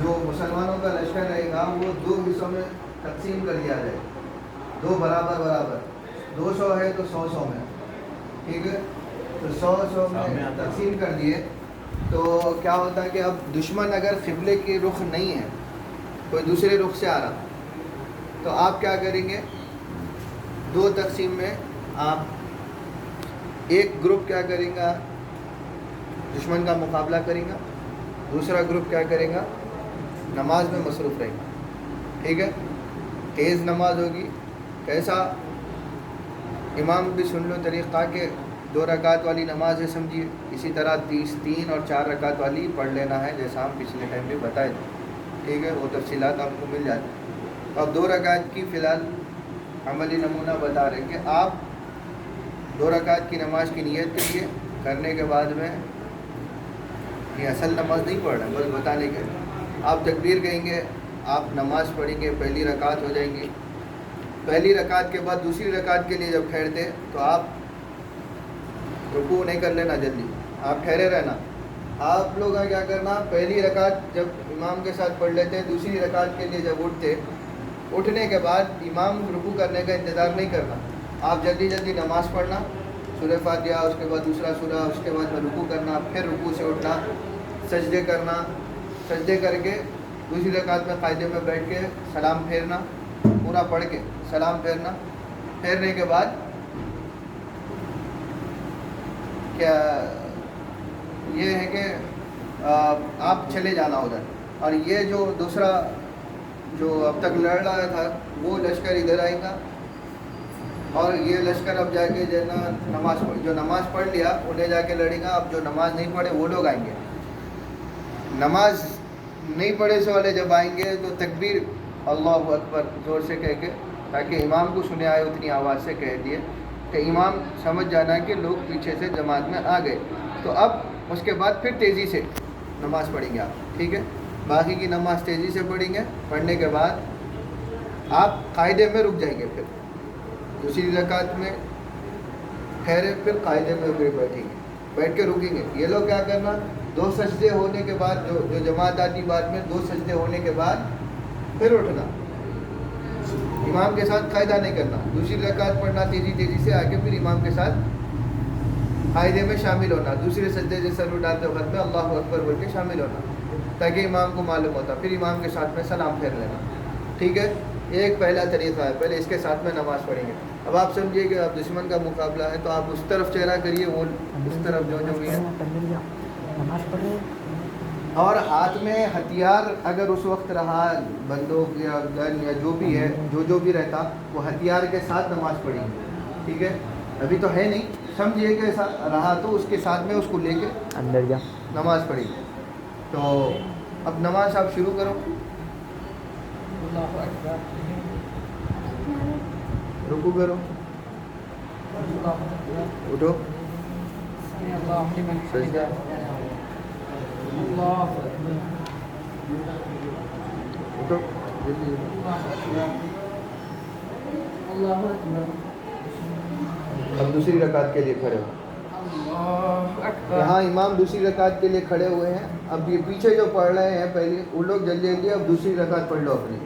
جو مسلمانوں کا لشکر رہے گا وہ 2 حصوں میں تقسیم کر دیا جائے، 2 برابر 200 ہے تو 100 میں، ٹھیک ہے، تو 100 میں تقسیم کر دیے تو کیا ہوتا ہے کہ اب دشمن اگر قبلے کی رخ نہیں ہے، کوئی دوسرے رخ سے آ رہا، تو آپ کیا کریں گے، 2 تقسیم میں آپ ایک گروپ کیا کریں گا، دشمن کا مقابلہ کریں گا، دوسرا گروپ کیا کرے گا، نماز میں مصروف رہے گا، ٹھیک ہے، تیز نماز ہوگی، کیسا، امام بھی سن لو طریقہ کہ 2 رکعت والی نماز ہے سمجھیے، اسی طرح 3 اور 4 رکعت والی پڑھ لینا ہے جیسا ہم پچھلے ٹائم بھی بتائے تھے، ٹھیک ہے، وہ تفصیلات آپ کو مل جاتی ہیں۔ اب 2 رکعت کی فی الحال عملی نمونہ بتا رہے ہیں کہ آپ 2 رکعت کی نماز کی نیت کریے، کرنے کے بعد میں یہ اصل نماز نہیں پڑھ رہے ہیں، بس بتانے کے آپ تکبیر کہیں گے، آپ نماز پڑھیں گے، پہلی رکعت ہو جائیں گی، پہلی رکعت کے بعد دوسری رکعت کے لیے جب ٹھہرتے تو آپ رکوع نہیں کر لینا، جلدی آپ ٹھہرے رہنا، آپ لوگ کا کیا کرنا، پہلی رکعت جب امام کے ساتھ پڑھ لیتے، دوسری رکعت کے لیے جب اٹھتے، اٹھنے کے بعد امام رکوع کرنے کا انتظار نہیں کرنا، آپ جلدی نماز پڑھنا، سورہ فاتحہ، اس کے بعد دوسرا سورہ، اس کے بعد میں رکوع کرنا، پھر رکوع سے اٹھنا، سجدے کرنا، سجدے کر کے دوسری رکعت میں قاعدے میں بیٹھ کے سلام پھیرنا، پورا پڑھ کے سلام پھیرنا، پھیرنے کے بعد کیا یہ ہے کہ آپ چلے جانا ادھر، اور یہ جو دوسرا جو اب تک لڑ رہا تھا وہ لشکر ادھر آئے گا، اور یہ لشکر اب جا کے جو نماز پڑھ لیا انہیں جا کے لڑے گا، اب جو نماز نہیں پڑھے وہ لوگ آئیں گے، نماز نہیں پڑھے سے والے جب آئیں گے تو تکبیر اللہ اکبر زور سے کہہ کے، تاکہ امام کو سنے آئے اتنی آواز سے کہہ دیے کہ امام سمجھ جانا کہ لوگ پیچھے سے جماعت میں آ گئے، تو اب اس کے بعد پھر تیزی سے نماز پڑھیں گے آپ، ٹھیک ہے، باقی کی نماز تیزی سے پڑھیں گے، پڑھنے کے بعد آپ قاعدے میں رک جائیں گے، پھر دوسری رکعت میں ٹھہرے، پھر قاعدے میں پھر بیٹھیں گے، بیٹھ کے رکیں گے، یہ لوگ کیا کرنا، 2 سجدے ہونے کے بعد جو جماعت آتی بعد میں 2 سجدے ہونے کے بعد پھر اٹھنا، امام کے ساتھ قاعدہ نہیں کرنا، دوسری رکعت پڑھنا تیزی سے آگے، پھر امام کے ساتھ قاعدے میں شامل ہونا، دوسرے سجدے سے سر اٹھاتے وقت میں اللہ اکبر بول کے شامل ہونا، تاکہ امام کو معلوم ہوتا، پھر امام کے ساتھ میں سلام پھیر لینا، ٹھیک ہے، ایک پہلا طریقہ ہے، پہلے اس کے ساتھ میں نماز پڑھیں گے۔ اب آپ سمجھیے کہ اب دشمن کا مقابلہ ہے تو آپ اس طرف چہرہ کریے، وہ اس طرف جو بھی ہے، اور ہاتھ میں ہتھیار اگر اس وقت رہا، بندوق یا گن یا جو بھی ہے، جو بھی رہتا وہ ہتھیار کے ساتھ نماز پڑھیں گے، ٹھیک ہے، ابھی تو ہے نہیں، سمجھیے کہ ایسا رہا تو اس کے ساتھ میں اس کو لے کے اندر جا نماز پڑھی۔ تو اب نماز آپ شروع کرو، رکوع کرو، اٹھو، سجدہ، اٹھو، اب دوسری رکعت کے لیے کھڑے ہو، یہاں امام دوسری رکعت کے لیے کھڑے ہوئے ہیں، اب یہ پیچھے جو پڑھ رہے ہیں پہلے وہ لوگ جلدی اب دوسری رکعت پڑھ لو اپنی۔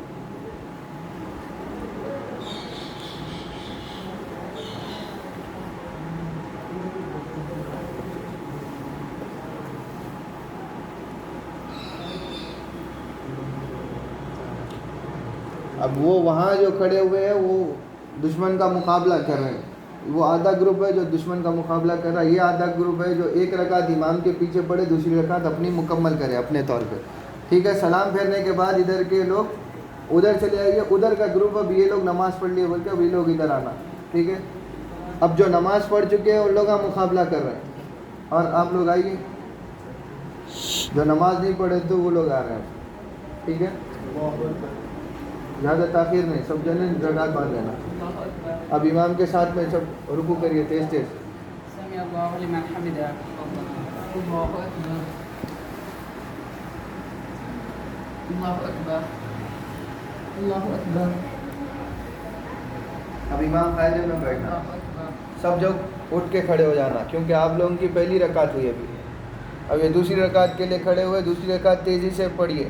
اب وہ وہاں جو کھڑے ہوئے ہیں وہ دشمن کا مقابلہ کر رہے ہیں، وہ آدھا گروپ ہے جو دشمن کا مقابلہ کر رہا ہے، یہ آدھا گروپ ہے جو 1 رکعت امام کے پیچھے پڑے، دوسری رکعت اپنی مکمل کرے اپنے طور پہ، ٹھیک ہے، سلام پھیرنے کے بعد ادھر کے لوگ ادھر چلے آئیے، ادھر کا گروپ اب یہ لوگ نماز پڑھ لیے بول کے اب یہ لوگ ادھر آنا، ٹھیک ہے، اب جو نماز پڑھ چکے ہیں ان لوگ کا مقابلہ کر رہے ہیں، اور آپ لوگ آئیے، جو نماز نہیں پڑھے تو وہ لوگ آ رہے ہیں، ٹھیک ہے، زیادہ تاخیر نہیں، سب جنے جگہ باندھ لینا، اب امام کے ساتھ میں سب رکوع کریے تیز تیز، سمع اللہ لمن حمدہ، اللہ اکبر، اللہ اکبر، اللہ اکبر، اب امام قاعدے میں بیٹھنا، سب جب اٹھ کے کھڑے ہو جانا، کیونکہ آپ لوگوں کی پہلی رکعت ہوئی ابھی، اب یہ دوسری رکعت کے لیے کھڑے ہوئے، دوسری رکعت تیزی سے پڑھیے،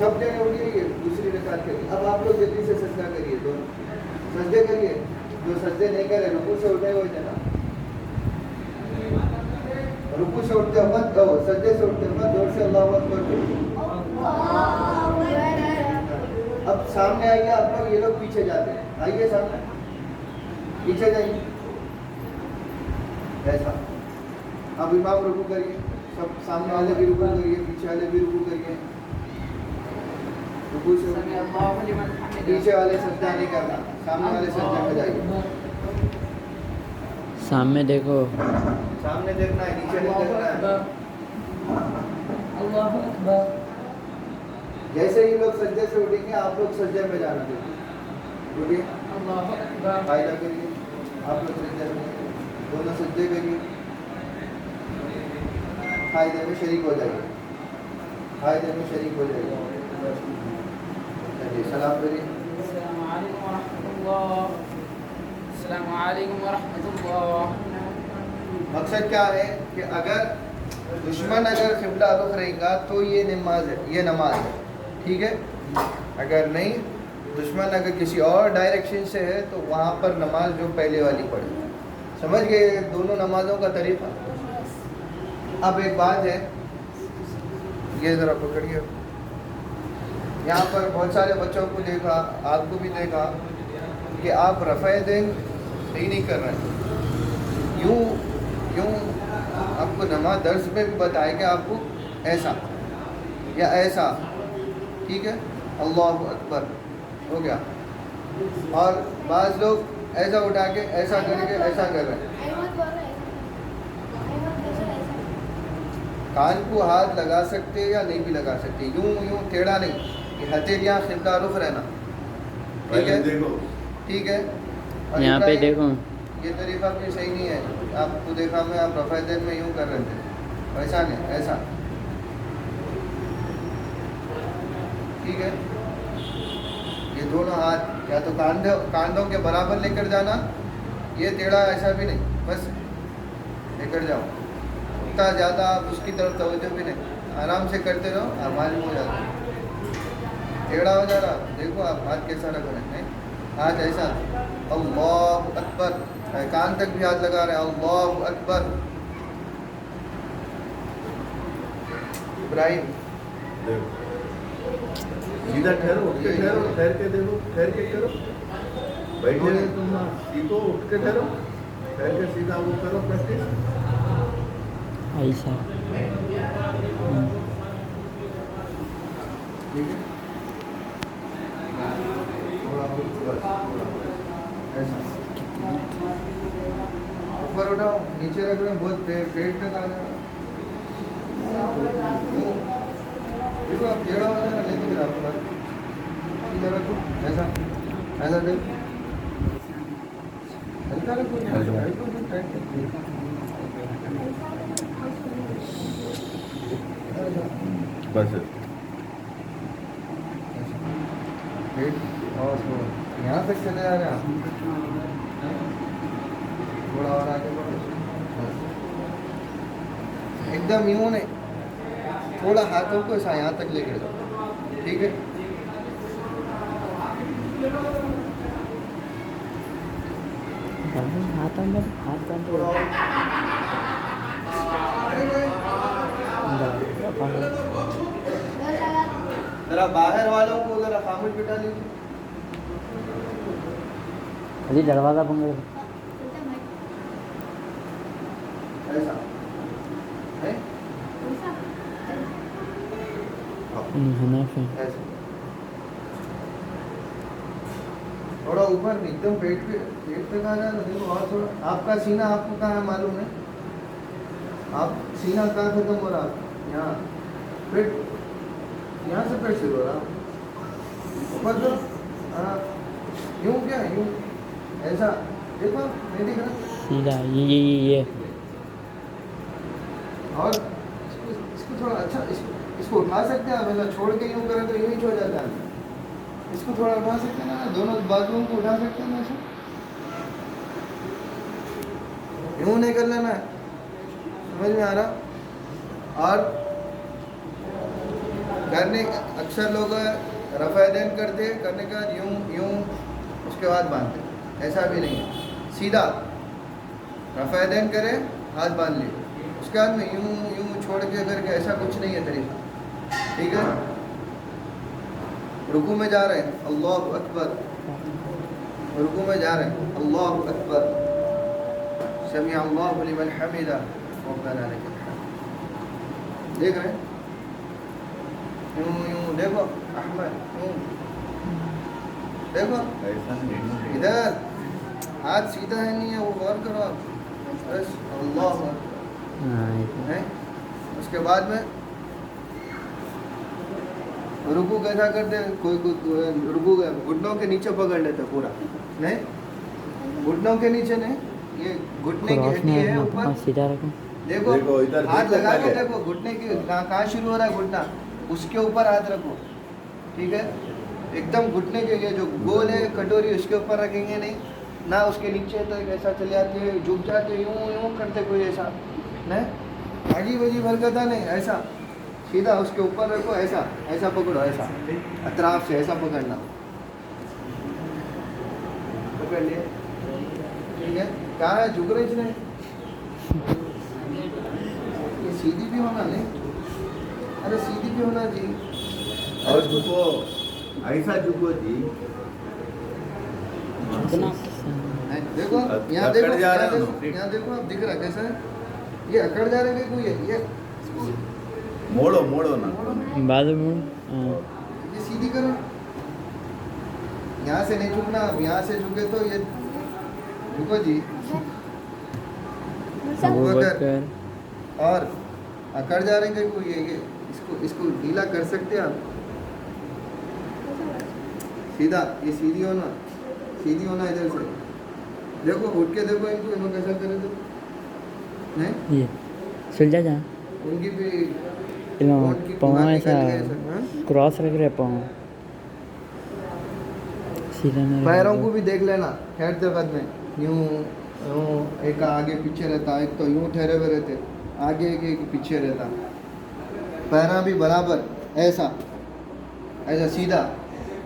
سب جنے اٹھیے دوسری رکعت کے لیے. اب آپ لوگ جلدی سے سجدہ کریے, دونوں سجدے کریے. جو سجدے نہیں کرے رکوع سے اٹھے ہوئے تھے نا, رکوع سے اٹھتے وقت سجدے سے اٹھتے وقت زور سے اللہ اکبر کرو. اب سامنے آئیے آپ لوگ, یہ لوگ پیچھے جاتے ہیں. آئیے سامنے, پیچھے جائیے ایسا. اب امام رکوع کریے, سب سامنے والے بھی رکوع کریے, پیچھے والے بھی رکوع کریے. رکوع سے سمع الله لمن حمده. پیچھے والے سجدہ نہیں کرنا, سامنے والے سجدہ میں جائیے. سامنے دیکھو, سامنے دیکھنا ہے, نیچے نہیں الله دیکھنا ہے. أكبر الله أكبر. جیسے ہی لوگ سجدے سے اٹھیں گے آپ لوگ سجدے میں جانا چاہیے. اٹھیے, الله أكبر. فائدہ کریے. آپ لوگ سجدے میں دونوں سجدے کریے, فائدے میں شریک ہو جائیے, فائدے میں شریک ہو جائیے. چلیے سلام کریے. السلام عليكم ورحمة الله. السلام عليكم ورحمة الله. مقصد کیا ہے کہ اگر دشمن اگر قبلہ رخ رہے گا تو یہ نماز ہے, یہ نماز ہے, ٹھیک ہے. اگر نہیں, دشمن اگر کسی اور ڈائریکشن سے ہے تو وہاں پر نماز جو پہلے والی پڑھے. سمجھ گئے دونوں نمازوں کا طریقہ. اب ایک بات ہے, یہ ذرا پکڑیے. یہاں پر بہت سارے بچوں کو دیکھا, آپ کو بھی دیکھا کہ آپ رفع دین صحیح نہیں کر رہے ہیں. یوں آپ کو نماز درس میں بھی بتائے کہ آپ کو ایسا یا ایسا, ٹھیک ہے. اللہ اکبر ہو گیا, اور بعض لوگ ایسا اٹھا کے ایسا کر کے ایسا کر رہے ہیں. کان کو ہاتھ لگا سکتے یا نہیں بھی لگا سکتے, یوں ٹیڑھا نہیں, کہ ہتھیلیاں قبلہ رخ رہنا, ٹھیک ہے, ٹھیک ہے. اور یہاں پہ دیکھو, یہ طریقہ بھی صحیح نہیں ہے. آپ کو دیکھا میں, آپ رفع دین میں یوں کر رہے تھے, ایسا نہیں, ایسا, ٹھیک ہے. یہ دونوں ہاتھ یا تو کاندھوں کے برابر لے کر جانا, یہ ٹیڑھا ایسا بھی نہیں, بس لے کر جاؤ. اتنا زیادہ آپ اس کی طرف توجہ بھی نہیں, آرام سے کرتے رہو, آپ معلوم ہو جاتا ہے. ٹیڑھا ہو جا رہا, دیکھو آپ ہاتھ کیسا رکھ رہے ہیں, ہاتھ ایسا, اللہ اکبر, کان تک بھی ہاتھ لگا رہے ہیں, اللہ اکبر. ابراہیم سیدھا ٹھہرو, ٹھہر کے دیکھو, ٹھہر کے کرو. بیٹھے رہے تم سیکھو, اٹھ کے ٹھہرو, ٹھہر کے سیدھا وہ کرو پریکٹس. ایسا ٹھیک ہے. اوپر اٹھاؤ, نیچے رکھ رہے ہیں, بہت پیٹ تک آ جائے. دیکھو آپ ٹیڑھا ہو جائے نا, لیکن آپ ادھر رکھو, ایسا ایسا دیکھو, ہلکا رکھو, بس اور یہاں تک چلے جا رہے ہیں آپ, تھوڑا اور آگے بڑھو, ایک دم یوں نہیں, تھوڑا ہاتھوں کو ایسا یہاں تک لے کے جاؤ, ٹھیک ہے. ہاتھ اندر, ہاتھ تھوڑا اور. ذرا باہر والوں کو ذرا خاموش بٹھا لیجیے. ابھی دروازہ بند کر. ایسا ہے, ایسا تھوڑا اوپر نہیں, ایک دم پیٹ پہ کہاں جا رہا. دیکھو اور تھوڑا, آپ کا سینہ آپ کو کہاں ہے معلوم ہے, آپ سینہ کہاں ختم ہو رہا, یہاں پیٹ, یہاں سے پیٹ شروع ہو رہا, اوپر تو یوں کیا, یوں ایسا دیکھو, نہیں دکھ رہا سیدھا یہ اور اس کو تھوڑا اچھا, اس کو اٹھا سکتے ہیں آپ, ایسا چھوڑ کے یوں کریں تو یوں ہی چھوڑ جاتا ہے. اس کو تھوڑا اٹھا سکتے ہیں نا, دونوں بازوؤں کو اٹھا سکتے ہیں نا, ایسا یوں نہیں کر لینا ہے, سمجھ میں آ رہا. اور کرنے اکثر لوگ رفع دین کرتے کرنے کے بعد یوں یوں اس کے بعد باندھتے. ایسا بھی نہیں ہے. سیدھا رفع دین کرے ہاتھ باندھ لیے اس کے بعد میں یوں یوں چھوڑ کے کر کے ایسا کچھ نہیں ہے طریقہ. ٹھیک ہے. رکوع میں جا رہے ہیں اللہ اکبر. رکوع میں جا رہے ہیں اللہ اکبر سمیع اللہ لمن حمدہ ربنا لک الحمد. دیکھ رہے ہیں یوں یوں دیکھو احمد یوں دیکھو ایسا نہیں. ادھر ہاتھ سیدھا ہے نہیں ہے وہ غور کرو آپ. بس اللہ اکبر ہے. اس کے بعد میں رکوع کیسا کرتے ہیں کوئی رکوع گھٹنوں کے نیچے پکڑ لیتے پورا. نہیں گھٹنوں کے نیچے نہیں یہ گھٹنے کی ہڈی ہے اوپر. سیدھا رکھو. دیکھو دیکھو ادھر ہاتھ دیکھو لگا کے پہلے. دیکھو گھٹنے کی کہاں شروع ہو رہا ہے گھٹنا اس کے اوپر ہاتھ رکھو. ٹھیک ہے. ایک دم گھٹنے کے یہ جو گول ہے کٹوری اس کے اوپر رکھیں گے نہیں نہ اس کے نیچے تک ایسا چلے جاتے جھک جاتے یوں یوں کرتے کوئی ایسا نہیں. عجیب عجیب حرکتیں نہیں. ایسا سیدھا اس کے اوپر رکھو. ایسا ایسا پکڑو ایسا اطراف سے ایسا پکڑنا. پکڑ لیے. ٹھیک ہے. کہاں ہے جھک رہے اس نے یہ سیدھی بھی ہونا نہیں. ارے سیدھی بھی ہونا جی. اور جھکو ایسا جھکو جی. دیکھو یہاں دیکھو اکڑ جا رہا ہے یہاں دیکھو آپ دکھ رہا کیسا ہے یہ اکڑ جا رہے کوئی ہے یہ موڑو موڑو نا. بعد میں یہ سیدھی کرو. یہاں سے نہیں جھکنا. اب یہاں سے جھکے تو یہ جھکو جی. ابو بکر اور اکڑ جا رہے ہیں کوئی یہ اس کو ڈھیلا کر سکتے ہیں آپ. سیدھا یہ سیدھی ہونا ادھر سے. دیکھو اٹھ کے دیکھو ان کو کیسا کرے تو نہیں یہ سلجھا جا ان کی بھی پاؤں ایسا کراس رکھ رہے پاؤں سیدھا نہ پیروں کو بھی دیکھ لینا ٹھہرتے وقت میں یوں یوں ایک آگے پیچھے رہتا ایک تو یوں ٹھہرے ہوئے رہتے آگے ایک پیچھے رہتا. پیرا بھی برابر ایسا ایسا سیدھا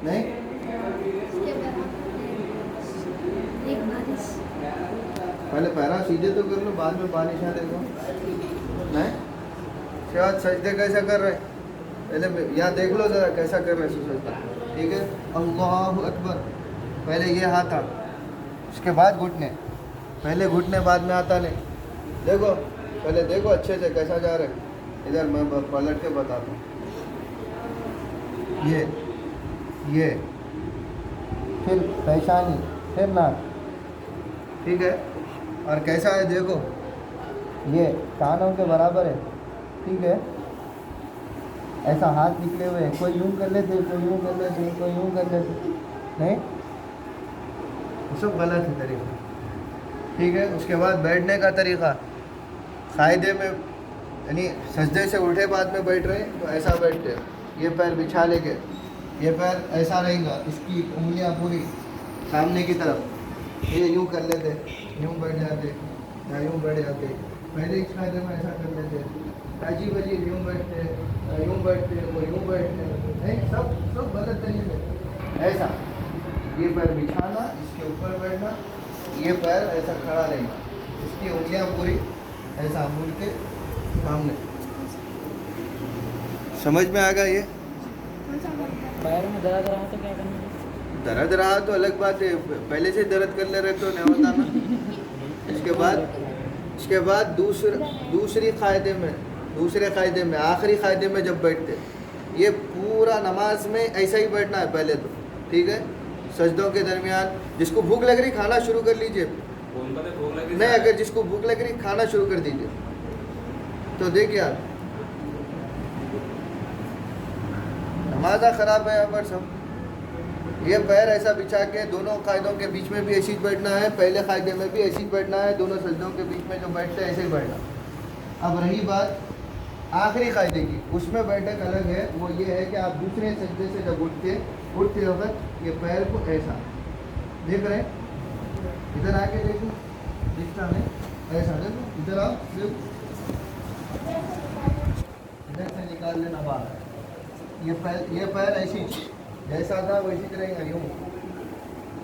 نہیں. پہلے پیرا سیدھے تو کر لو بعد میں بارش آ دیکھو نہیں. اس کے بعد سجدے کیسا کر رہے پہلے یہاں دیکھ لو ذرا کیسا کر رہے سجدہ. ٹھیک ہے. اللہ اکبر پہلے یہ ہاتھ تھا اس کے بعد گھٹنے. پہلے گھٹنے بعد میں آتا نہیں. دیکھو پہلے دیکھو اچھے سے کیسا جا رہے. ادھر میں پلٹ کے بتاتا ہوں. یہ پھر پیشانی پھر ناک. ٹھیک ہے. اور کیسا ہے دیکھو یہ کانوں کے برابر ہے. ٹھیک ہے. ایسا ہاتھ نکلے ہوئے کوئی یوں کر لیتے کوئی یوں کر لیتے کوئی یوں کر لیتے نہیں. یہ سب غلط ہے طریقہ. ٹھیک ہے. اس کے بعد بیٹھنے کا طریقہ قاعدے میں یعنی سجدے سے اٹھے بعد میں بیٹھ رہے تو ایسا بیٹھتے. یہ پیر بچھا لے کے یہ پیر ایسا رہے گا اس کی انگلیاں پوری سامنے کی طرف. یہ یوں کر لیتے یوں بیٹھ جاتے یا یوں بیٹھ جاتے. پہلے اس قاعدے میں ایسا کر لیتے. عجیب عجیب یوں بیٹھتے وہ یوں بیٹھتے نہیں. سب غلط طریقے. ایسا یہ پیر بچھانا اس کے اوپر بیٹھنا یہ پیر ایسا کھڑا رہے گا اس کی انگلیاں پوری ایسا مڑ کے سامنے. سمجھ میں آ گیا. یہ پیر میں درد رہا تو کیا کرنا ہے؟ درد رہا تو الگ بات ہے. پہلے سے درد کر لے رہے تو نہیں ہوتا نا. اس کے بعد دوسرے قاعدے میں آخری قاعدے میں جب بیٹھتے یہ پورا نماز میں ایسا ہی بیٹھنا ہے پہلے تو. ٹھیک ہے. سجدوں کے درمیان جس کو بھوک لگ رہی کھانا شروع کر لیجئے. نہیں اگر جس کو بھوک لگ رہی کھانا شروع کر دیجئے تو دیکھیے آپ نماز خراب ہے. یہاں پر سب یہ پیر ایسا بچھا کے دونوں قاعدوں کے بیچ میں بھی ایسے ہی بیٹھنا ہے. پہلے قاعدے میں بھی ایسے ہی بیٹھنا ہے. دونوں سجدوں کے بیچ میں جو بیٹھتے ہیں ایسے ہی بیٹھنا. اب رہی بات آخری قاعدے کی اس میں بیٹھک الگ ہے. وہ یہ ہے کہ آپ دوسرے سجدے سے جب اٹھتے وقت یہ پیر کو ایسا دیکھ رہے ادھر آ کے دیکھو دکھتا نہیں ایسا دیکھو ادھر آؤ دیکھو ادھر سے نکال لینا باہر. یہ پیر ایسی جیسا تھا ویسی رہے گا یوں،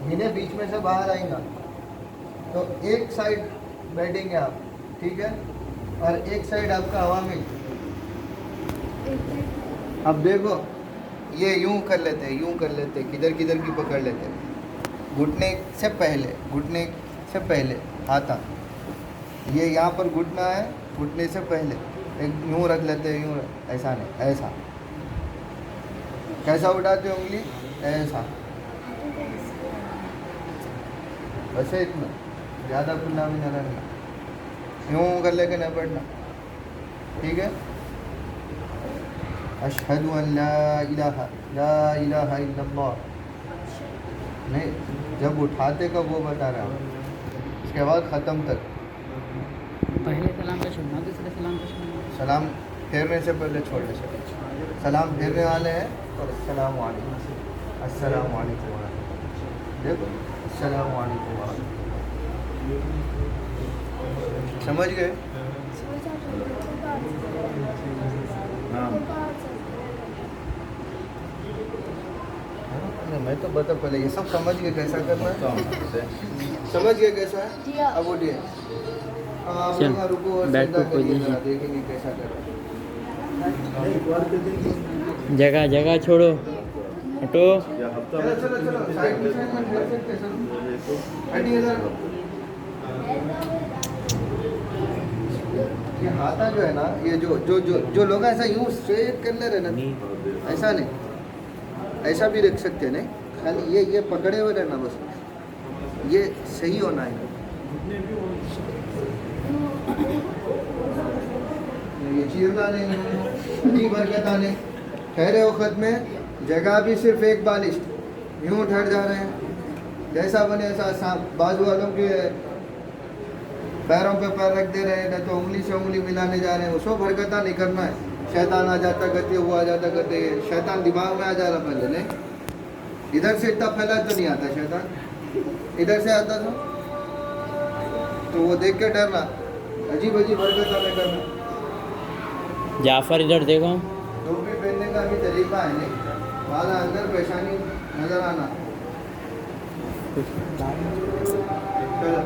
انہیں بیچ میں سے باہر آئیں گا تو ایک سائڈ بیٹھیں گے آپ، ٹھیک ہے، اور ایک سائڈ آپ کا ہوا میں. اب دیکھو یہ یوں کر لیتے ہیں، یوں کر لیتے ہیں، کدھر کدھر کی پکڑ لیتے ہیں. گھٹنے سے پہلے ہاتھ، یہ یہاں پر گھٹنا ہے، گھٹنے سے پہلے ایک یوں رکھ لیتے ہیں، یوں ایسا نہیں، ایسا. کیسا اٹھاتے ہو انگلی؟ ایسا، ویسے اتنا زیادہ کھلا بھی نہ رکھنا، یوں کر لے کے نہ بیٹھنا، ٹھیک ہے. اشہد ان لا الہ الا اللہ. نہیں، جب اٹھاتے کا وہ بتا رہا ہوں، اس کے بعد ختم تک. پہلے سلام کا چھوڑنا، دوسرے سلام کا چھوڑنا. سلام پھیرنے سے پہلے چھوڑنے سے پہلے سلام پھیرنے والے ہیں اور السلام علیکم، السلام علیکم ورحمۃ اللہ. دیکھو السلام علیکم ورحمۃ اللہ. سمجھ گئے؟ ہاں میں تو بتا پہلے یہ سب سمجھ گئے کیسا کرنا ہے، سمجھ گئے کیسا ہے. اب اٹھیے، آپ چل، یہاں رکو اور بیٹھ سجدہ کو کریے، position. ذرا دیکھیں گے کیسا کرنا ہے. جگہ چھوڑو، ہٹو. چلو چلو چلو، سائڈ میں بیٹھ سکتے ہیں سر. ہٹیے ذرا. یہ ہاتھا جو ہے نا، یہ جو لوگ ایسا یوں اسٹریٹ کر لے رہے نا، ایسا نہیں، ایسا بھی رکھ سکتے ہیں. نہیں، خالی یہ پکڑے ہوئے رہنا، بس یہ صحیح ہونا ہے. یہ چیرنا نہیں، ہڈی برکت آنے. ٹھہرے وقت میں جگہ بھی صرف ایک بالش، یوں ٹھہر جا رہے ہیں، جیسا بنے ایسا. بازو والوں کے پیروں پہ پیر رکھ دے رہے ہیں، تو انگلی سے انگلی ملانے جا رہے ہیں، اس کو برکتہ نہیں کرنا ہے. شیطان آ جاتا کرتے، وہ آ جاتا کرتے، شیطان دماغ میں آ جا رہا پہلے. نہیں، ادھر سے اتنا پھیلا تو نہیں آتا شیطان، ادھر سے آتا تو وہ دیکھ کے ڈرنا، عجیب برکتہ نہیں کرنا. جعفر ادھر دیکھو. ٹوپی پہننے کا بھی طریقہ ہے. نہیں، بالا اندر پیشانی نظر آنا. چلو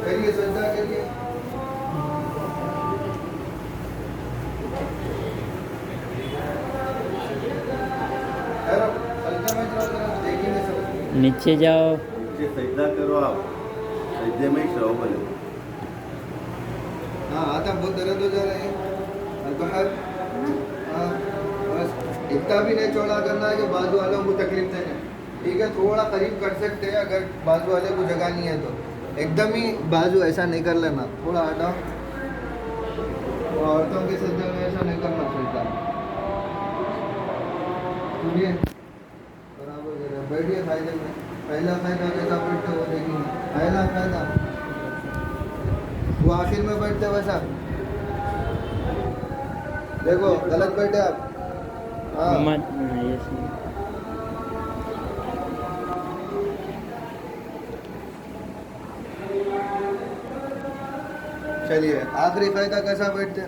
کریے، سجدہ کریے. نیچے جاؤ. سجدہ کرو، آپ سجدے میں ہی رہو بولے. ہاں، آتا بہت درد ہو جا رہے ہیں. البحر، ہاں بس اتنا بھی نہیں چوڑا کرنا ہے کہ بازو والوں کو تکلیف دینا. ٹھیک ہے، تھوڑا قریب کر سکتے ہیں اگر بازو والے کو جگہ نہیں ہے تو. ایک دم ہی بازو ایسا نہیں کر لینا، تھوڑا ہٹاؤ. عورتوں کے سجدے میں ایسا نہیں کرنا سجدہ. سنیے، برابر بیٹھیے فائدے میں. پہلا فائدہ کیسا بیٹھتے وہ دیکھیں گے. پہلا فائدہ وہ آخر میں بیٹھتے ویسا. دیکھو غلط بیٹھے آپ. ہاں، محمد یس. چلیے آخری فائدہ کیسا بیٹھتے؟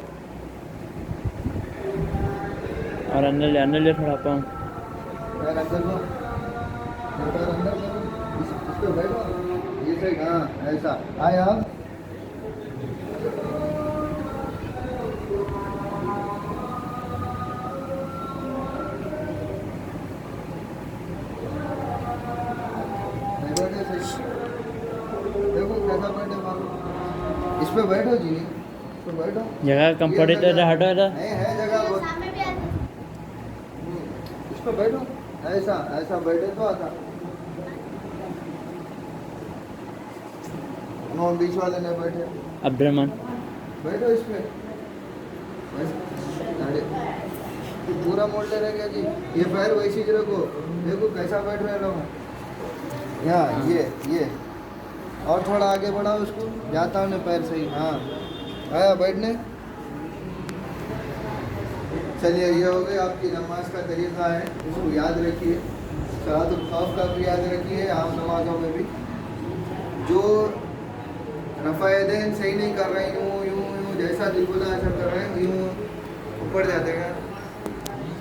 اور اندر لے تھوڑا پاؤں. پیر اندر لو، پیر اندر کرو، اس پہ بیٹھو. یہ صحیح، ہاں ایسا. آئے آپ دیکھو کیسا بیٹھے بابو. اس پہ بیٹھو جی، اس پہ بیٹھو. جگہ کمفرٹیبل ہٹو ادھر. نہیں ہے جگہ بہت. اس پہ بیٹھو، ایسا بیٹھے تو آتا. انہوں بیچ والے نے بیٹھے. عبد الرحمن بیٹھو اس پہ. پورا موڑ لے رہے گا جی. یہ پیر ویسی ہی رکھو. دیکھو کیسا بیٹھ رہے لوگ. یہاں یہ اور تھوڑا آگے بڑھاؤ اس کو. جاتا ہوں پیر صحیح. ہاں آیا بیٹھنے. چلیے یہ ہو گئی آپ کی نماز کا طریقہ ہے. اس کو یاد رکھیے. صلاۃ الخوف کا بھی یاد رکھیے. عام نمازوں میں بھی جو رفع یدین صحیح نہیں کر رہے، یوں جیسا دل بولا ایسا کر رہے ہیں، یوں اوپر جاتے گا.